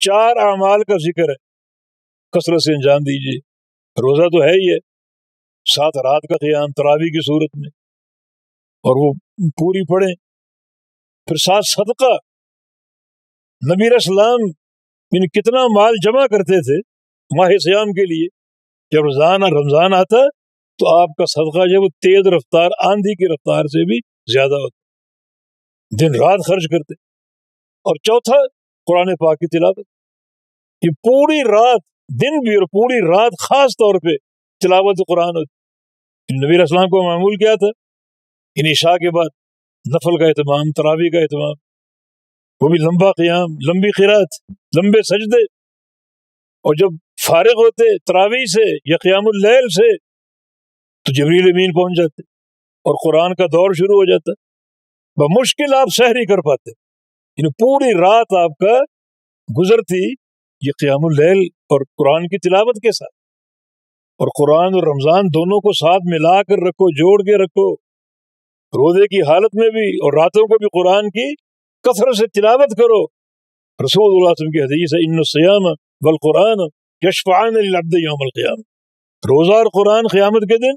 4 اعمال کا ذکر ہے، کثرت سے انجام دیجیے۔ روزہ تو ہے ہی ہے، 7 رات کا قیام تراویح کی صورت میں، اور وہ پوری پڑھیں۔ پھر 7 صدقہ، نبی علیہ السلام کتنا مال جمع کرتے تھے ماہ سیام کے لیے۔ جب رمضان آتا تو آپ کا صدقہ جو وہ تیز رفتار آندھی کی رفتار سے بھی زیادہ ہوتا، دن رات خرچ کرتے۔ اور چوتھا قرآن پاک کی تلاوت، یہ پوری رات، دن بھی اور پوری رات خاص طور پہ تلاوت قرآن ہوتی۔ نبی علیہ السلام کو معمول کیا تھا؟ عشاء کے بعد نفل کا اہتمام، تراویح کا اہتمام، وہ بھی لمبا قیام، لمبی قرات، لمبے سجدے۔ اور جب فارغ ہوتے تراویح سے یا قیام اللیل سے تو جبریل امین پہنچ جاتے اور قرآن کا دور شروع ہو جاتا۔ بمشکل آپ سحر ہی کر پاتے، پوری رات آپ کا گزرتی یہ قیام اللیل اور قرآن کی تلاوت کے ساتھ۔ اور قرآن اور رمضان دونوں کو ساتھ ملا کر رکھو، جوڑ کے رکھو، روزے کی حالت میں بھی اور راتوں کو بھی قرآن کی کثرت سے تلاوت کرو۔ رسول اللہ صلی اللہ علیہ وسلم کی حدیث ہے، ان الصیام والقرآن یشفعان للعبد یوم القیامہ، روزہ اور قرآن قیامت کے دن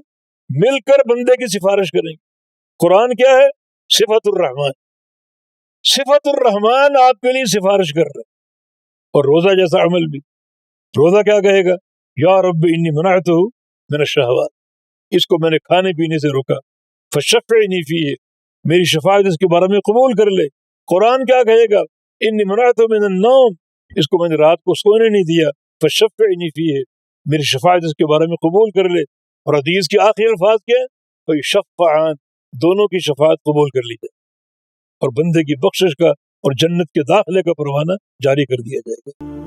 مل کر بندے کی سفارش کریں گے۔ قرآن کیا ہے؟ صفت الرحمن، صفت الرحمن آپ کے لیے سفارش کر رہا ہے۔ اور روزہ جیسا عمل بھی، روزہ کیا کہے گا؟ یا رب انی منعتہ من الشہوات، اس کو میں نے کھانے پینے سے روکا، فشفعنی فیہ، میری شفاعت اس کے بارے میں قبول کر لے۔ قرآن کیا کہے گا؟ انی منعتہ من النوم، اس کو میں نے رات کو سونے نہیں دیا، فشفعنی فیہ، میری شفاعت اس کے بارے میں قبول کر لے۔ اور حدیث کے آخری الفاظ کیا ہے؟ فیشفعان، دونوں کی شفاعت قبول کر لی جائے اور بندے کی بخشش کا اور جنت کے داخلے کا پروانہ جاری کر دیا جائے گا۔